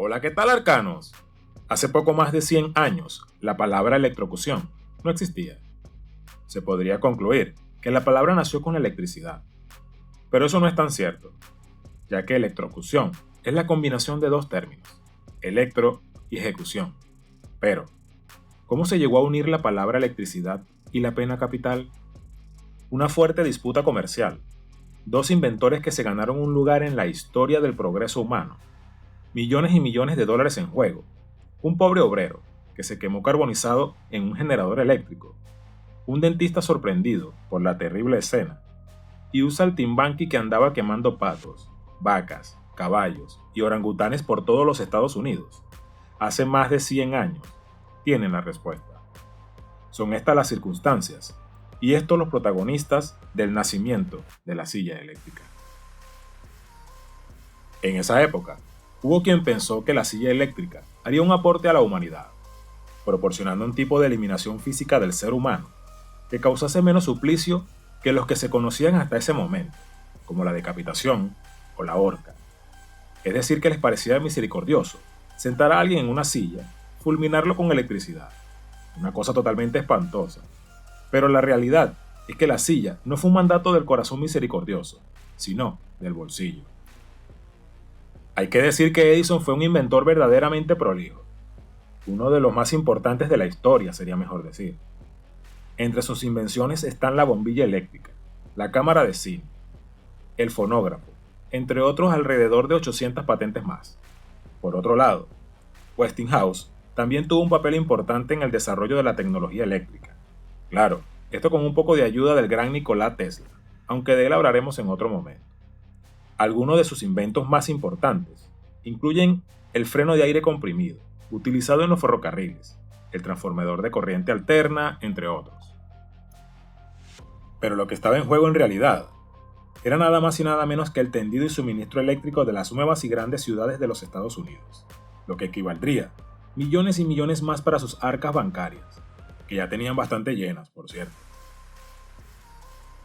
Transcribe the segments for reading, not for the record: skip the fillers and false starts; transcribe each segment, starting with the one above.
Hola, ¿qué tal, arcanos? Hace poco más de 100 años, la palabra electrocución no existía. Se podría concluir que la palabra nació con la electricidad. Pero eso no es tan cierto, ya que electrocución es la combinación de dos términos, electro y ejecución. Pero, ¿cómo se llegó a unir la palabra electricidad y la pena capital? Una fuerte disputa comercial. Dos inventores que se ganaron un lugar en la historia del progreso humano. Millones y millones de dólares en juego. Un pobre obrero que se quemó carbonizado en un generador eléctrico. Un dentista sorprendido por la terrible escena. Y un saltimbanqui que andaba quemando patos, vacas, caballos y orangutanes por todos los Estados Unidos. Hace más de 100 años. Tienen la respuesta. Son estas las circunstancias y estos los protagonistas del nacimiento de la silla eléctrica. En esa época, hubo quien pensó que la silla eléctrica haría un aporte a la humanidad, proporcionando un tipo de eliminación física del ser humano que causase menos suplicio que los que se conocían hasta ese momento, como la decapitación o la horca. Es decir, que les parecía misericordioso sentar a alguien en una silla, fulminarlo con electricidad. Una cosa totalmente espantosa. Pero la realidad es que la silla no fue un mandato del corazón misericordioso, sino del bolsillo. Hay que decir que Edison fue un inventor verdaderamente prolijo. Uno de los más importantes de la historia, sería mejor decir. Entre sus invenciones están la bombilla eléctrica, la cámara de cine, el fonógrafo, entre otros alrededor de 800 patentes más. Por otro lado, Westinghouse también tuvo un papel importante en el desarrollo de la tecnología eléctrica. Claro, esto con un poco de ayuda del gran Nikola Tesla, aunque de él hablaremos en otro momento. Algunos de sus inventos más importantes incluyen el freno de aire comprimido, utilizado en los ferrocarriles, el transformador de corriente alterna, entre otros. Pero lo que estaba en juego en realidad era nada más y nada menos que el tendido y suministro eléctrico de las nuevas y grandes ciudades de los Estados Unidos, lo que equivaldría millones y millones más para sus arcas bancarias, que ya tenían bastante llenas, por cierto.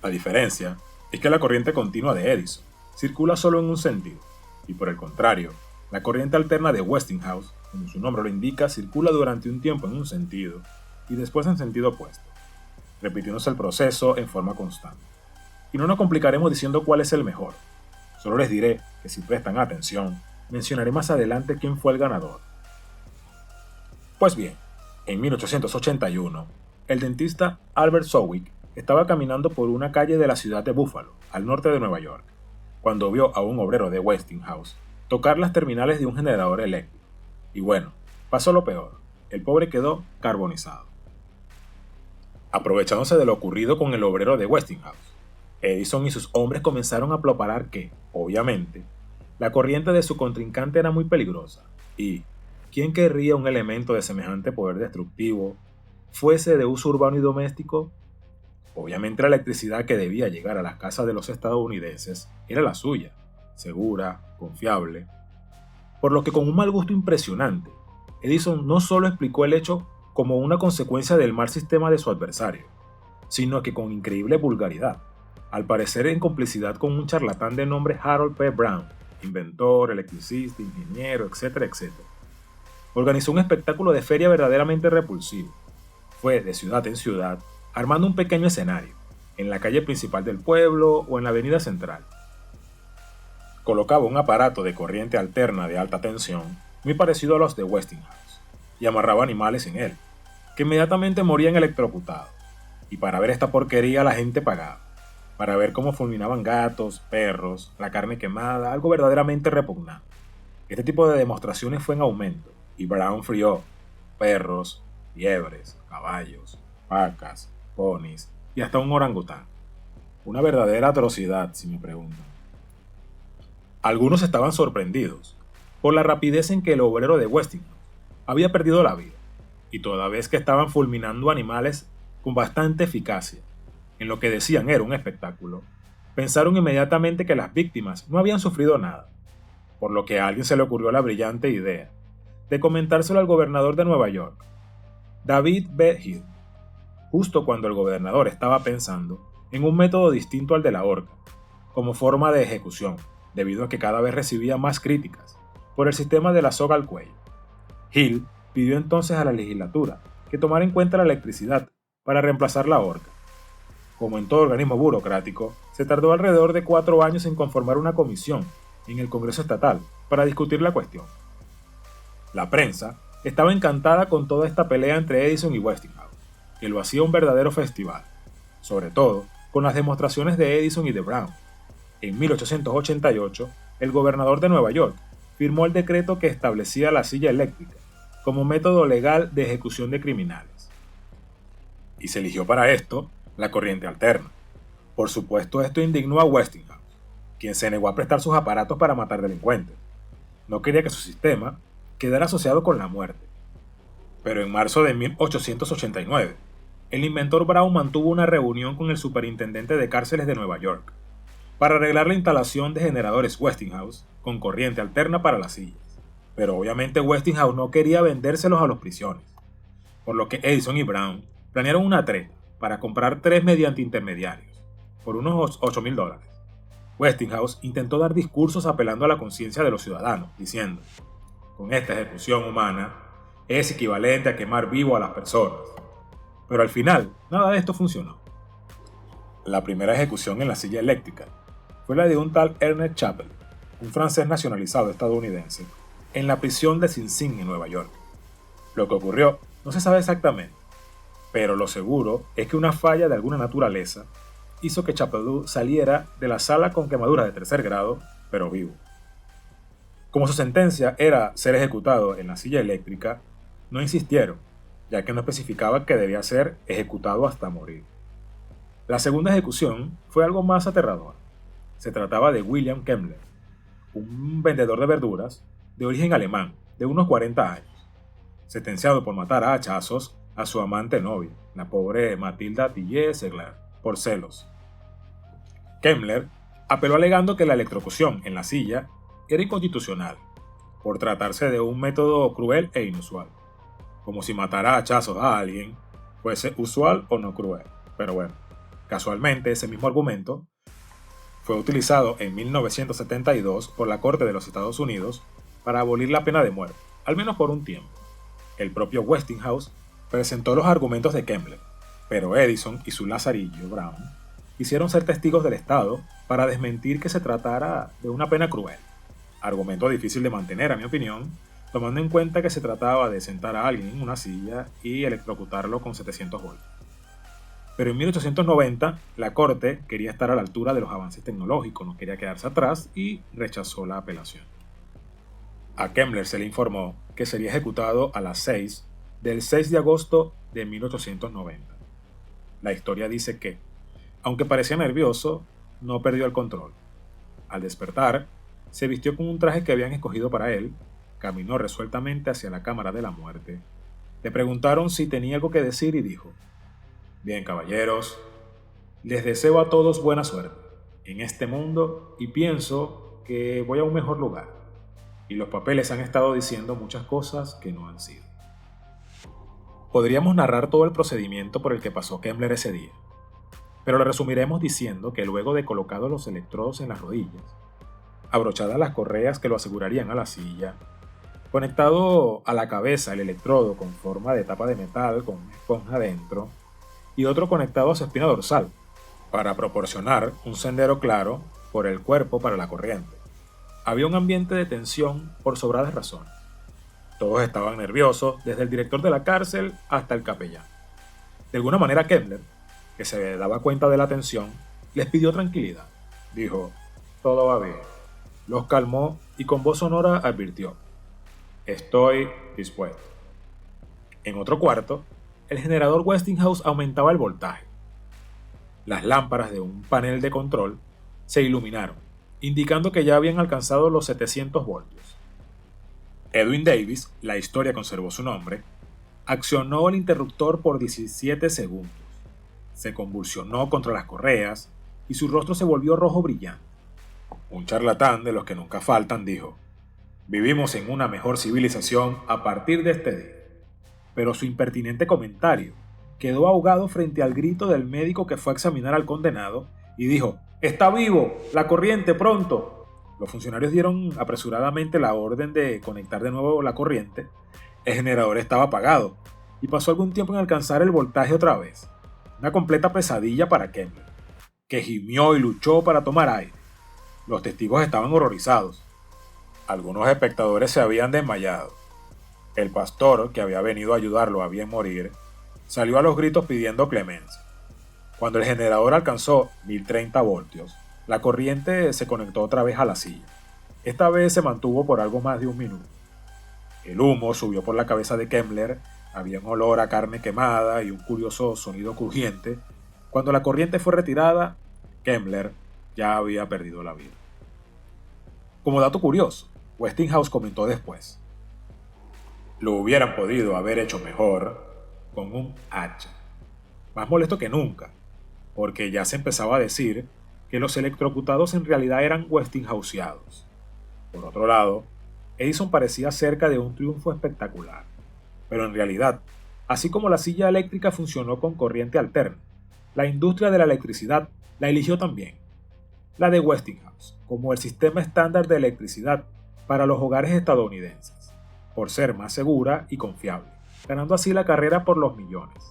La diferencia es que la corriente continua de Edison circula solo en un sentido, y por el contrario, la corriente alterna de Westinghouse, como su nombre lo indica, circula durante un tiempo en un sentido y después en sentido opuesto, repitiéndose el proceso en forma constante. Y no nos complicaremos diciendo cuál es el mejor, solo les diré que si prestan atención, mencionaré más adelante quién fue el ganador. Pues bien, en 1881, el dentista Albert Sowick estaba caminando por una calle de la ciudad de Buffalo, al norte de Nueva York, cuando vio a un obrero de Westinghouse tocar las terminales de un generador eléctrico. Y bueno, pasó lo peor, el pobre quedó carbonizado. Aprovechándose de lo ocurrido con el obrero de Westinghouse, Edison y sus hombres comenzaron a propalar que, obviamente, la corriente de su contrincante era muy peligrosa y, ¿quién querría un elemento de semejante poder destructivo, fuese de uso urbano y doméstico? Obviamente la electricidad que debía llegar a las casas de los estadounidenses era la suya, segura, confiable. Por lo que con un mal gusto impresionante, Edison no solo explicó el hecho como una consecuencia del mal sistema de su adversario, sino que con increíble vulgaridad, al parecer en complicidad con un charlatán de nombre Harold P. Brown, inventor, electricista, ingeniero, etcétera, etcétera. Organizó un espectáculo de feria verdaderamente repulsivo. Fue de ciudad en ciudad, armando un pequeño escenario, en la calle principal del pueblo o en la avenida central. Colocaba un aparato de corriente alterna de alta tensión, muy parecido a los de Westinghouse, y amarraba animales en él, que inmediatamente morían electrocutados. Y para ver esta porquería la gente pagaba, para ver cómo fulminaban gatos, perros, la carne quemada, algo verdaderamente repugnante. Este tipo de demostraciones fue en aumento, y Brown frió perros, liebres, caballos, vacas, ponis y hasta un orangután. Una verdadera atrocidad, si me preguntan. Algunos estaban sorprendidos por la rapidez en que el obrero de Westinghouse había perdido la vida, y toda vez que estaban fulminando animales con bastante eficacia, en lo que decían era un espectáculo, pensaron inmediatamente que las víctimas no habían sufrido nada, por lo que a alguien se le ocurrió la brillante idea de comentárselo al gobernador de Nueva York, David B. Hill, justo cuando el gobernador estaba pensando en un método distinto al de la horca, como forma de ejecución, debido a que cada vez recibía más críticas por el sistema de la soga al cuello. Hill pidió entonces a la legislatura que tomara en cuenta la electricidad para reemplazar la horca. Como en todo organismo burocrático, se tardó alrededor de 4 años en conformar una comisión en el Congreso Estatal para discutir la cuestión. La prensa estaba encantada con toda esta pelea entre Edison y Westinghouse, que lo hacía un verdadero festival, sobre todo con las demostraciones de Edison y de Brown. En 1888, el gobernador de Nueva York firmó el decreto que establecía la silla eléctrica como método legal de ejecución de criminales. Y se eligió para esto la corriente alterna. Por supuesto, esto indignó a Westinghouse, quien se negó a prestar sus aparatos para matar delincuentes. No quería que su sistema quedara asociado con la muerte. Pero en marzo de 1889, el inventor Brown mantuvo una reunión con el superintendente de cárceles de Nueva York para arreglar la instalación de generadores Westinghouse con corriente alterna para las sillas. Pero obviamente Westinghouse no quería vendérselos a los prisiones, por lo que Edison y Brown planearon una treta para comprar 3 mediante intermediarios, por unos $8,000. Westinghouse intentó dar discursos apelando a la conciencia de los ciudadanos, diciendo: con esta ejecución humana es equivalente a quemar vivo a las personas. Pero al final, nada de esto funcionó. La primera ejecución en la silla eléctrica fue la de un tal Ernest Chappell, un francés nacionalizado estadounidense, en la prisión de Sing Sing en Nueva York. Lo que ocurrió no se sabe exactamente, pero lo seguro es que una falla de alguna naturaleza hizo que Chappell saliera de la sala con quemaduras de 3er grado, pero vivo. Como su sentencia era ser ejecutado en la silla eléctrica, no insistieron, ya que no especificaba que debía ser ejecutado hasta morir. La segunda ejecución fue algo más aterrador. Se trataba de William Kemmler, un vendedor de verduras de origen alemán, de unos 40 años, sentenciado por matar a hachazos a su amante novia, la pobre Matilda Tillet-Segler, por celos. Kemmler apeló alegando que la electrocución en la silla era inconstitucional, por tratarse de un método cruel e inusual, como si matar a hachazos a alguien fuese usual o no cruel. Pero bueno, casualmente ese mismo argumento fue utilizado en 1972 por la Corte de los Estados Unidos para abolir la pena de muerte, al menos por un tiempo. El propio Westinghouse presentó los argumentos de Kemmler, pero Edison y su lazarillo Brown quisieron ser testigos del Estado para desmentir que se tratara de una pena cruel. Argumento difícil de mantener, a mi opinión, tomando en cuenta que se trataba de sentar a alguien en una silla y electrocutarlo con 700 voltios. Pero en 1890, la Corte quería estar a la altura de los avances tecnológicos, no quería quedarse atrás y rechazó la apelación. A Kemmler se le informó que sería ejecutado a las 6 del 6 de agosto de 1890. La historia dice que, aunque parecía nervioso, no perdió el control. Al despertar, se vistió con un traje que habían escogido para él, caminó resueltamente hacia la cámara de la muerte. Le preguntaron si tenía algo que decir y dijo: bien, caballeros, les deseo a todos buena suerte en este mundo y pienso que voy a un mejor lugar. Y los papeles han estado diciendo muchas cosas que no han sido. Podríamos narrar todo el procedimiento por el que pasó Kemmler ese día, pero lo resumiremos diciendo que luego de colocados los electrodos en las rodillas, abrochadas las correas que lo asegurarían a la silla, conectado a la cabeza el electrodo con forma de tapa de metal con una esponja dentro y otro conectado a su espina dorsal, para proporcionar un sendero claro por el cuerpo para la corriente. Había un ambiente de tensión por sobradas razones. Todos estaban nerviosos, desde el director de la cárcel hasta el capellán. De alguna manera Kemmler, que se daba cuenta de la tensión, les pidió tranquilidad. Dijo: todo va bien. Los calmó y con voz sonora advirtió: estoy dispuesto. En otro cuarto, el generador Westinghouse aumentaba el voltaje. Las lámparas de un panel de control se iluminaron, indicando que ya habían alcanzado los 700 voltios. Edwin Davis, la historia conservó su nombre, accionó el interruptor por 17 segundos. Se convulsionó contra las correas y su rostro se volvió rojo brillante. Un charlatán de los que nunca faltan dijo: vivimos en una mejor civilización a partir de este día. Pero su impertinente comentario quedó ahogado frente al grito del médico que fue a examinar al condenado y dijo: ¡está vivo! ¡La corriente, pronto! los funcionarios dieron apresuradamente la orden de conectar de nuevo la corriente, el generador estaba apagado y pasó algún tiempo en alcanzar el voltaje otra vez. Una completa pesadilla para Kemmler, que gimió y luchó para tomar aire. Los testigos estaban horrorizados. Algunos espectadores se habían desmayado. El pastor, que había venido a ayudarlo a bien morir, salió a los gritos pidiendo clemencia. Cuando el generador alcanzó 1030 voltios, la corriente se conectó otra vez a la silla. Esta vez se mantuvo por algo más de un minuto. El humo subió por la cabeza de Kemmler, había un olor a carne quemada y un curioso sonido crujiente. Cuando la corriente fue retirada, Kemmler ya había perdido la vida. Como dato curioso, Westinghouse comentó después: lo hubieran podido haber hecho mejor con un hacha. Más molesto que nunca, porque ya se empezaba a decir que los electrocutados en realidad eran Westinghouseados. Por otro lado, Edison parecía cerca de un triunfo espectacular, pero en realidad, así como la silla eléctrica funcionó con corriente alterna, la industria de la electricidad la eligió también, la de Westinghouse, como el sistema estándar de electricidad para los hogares estadounidenses, por ser más segura y confiable, ganando así la carrera por los millones.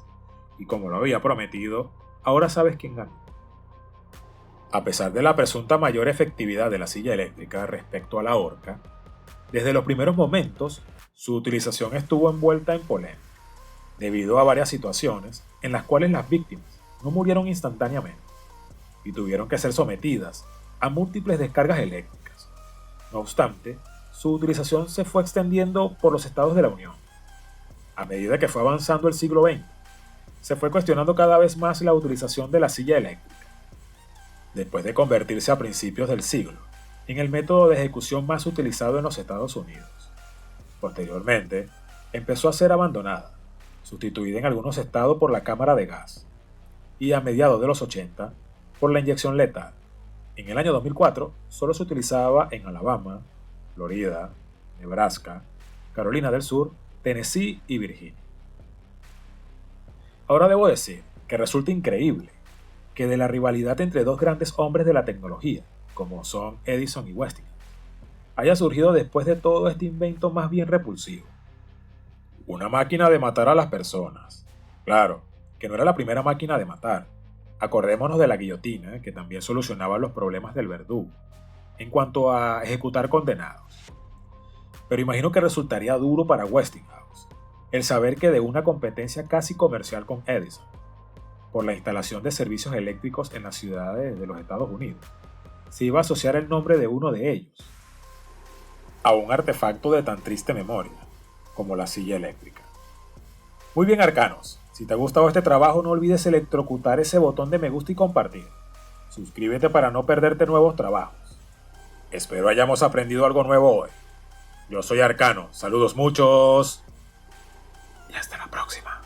Y como lo había prometido, ahora sabes quién ganó. A pesar de la presunta mayor efectividad de la silla eléctrica respecto a la horca, desde los primeros momentos su utilización estuvo envuelta en polémica, debido a varias situaciones en las cuales las víctimas no murieron instantáneamente y tuvieron que ser sometidas a múltiples descargas eléctricas. No obstante, su utilización se fue extendiendo por los estados de la Unión. A medida que fue avanzando el siglo XX, se fue cuestionando cada vez más la utilización de la silla eléctrica, después de convertirse a principios del siglo en el método de ejecución más utilizado en los Estados Unidos. Posteriormente, empezó a ser abandonada, sustituida en algunos estados por la cámara de gas, y a mediados de los 80 por la inyección letal. En el año 2004 solo se utilizaba en Alabama, Florida, Nebraska, Carolina del Sur, Tennessee y Virginia. Ahora debo decir que resulta increíble que de la rivalidad entre dos grandes hombres de la tecnología, como son Edison y Westinghouse, haya surgido después de todo este invento más bien repulsivo. Una máquina de matar a las personas. Claro, que no era la primera máquina de matar. Acordémonos de la guillotina, que también solucionaba los problemas del verdugo, en cuanto a ejecutar condenados. Pero imagino que resultaría duro para Westinghouse el saber que de una competencia casi comercial con Edison, por la instalación de servicios eléctricos en las ciudades de los Estados Unidos, se iba a asociar el nombre de uno de ellos a un artefacto de tan triste memoria como la silla eléctrica. Muy bien, arcanos. Si te ha gustado este trabajo, no olvides electrocutar ese botón de me gusta y compartir. Suscríbete para no perderte nuevos trabajos. Espero hayamos aprendido algo nuevo hoy. Yo soy Arcano. Saludos muchos. Y hasta la próxima.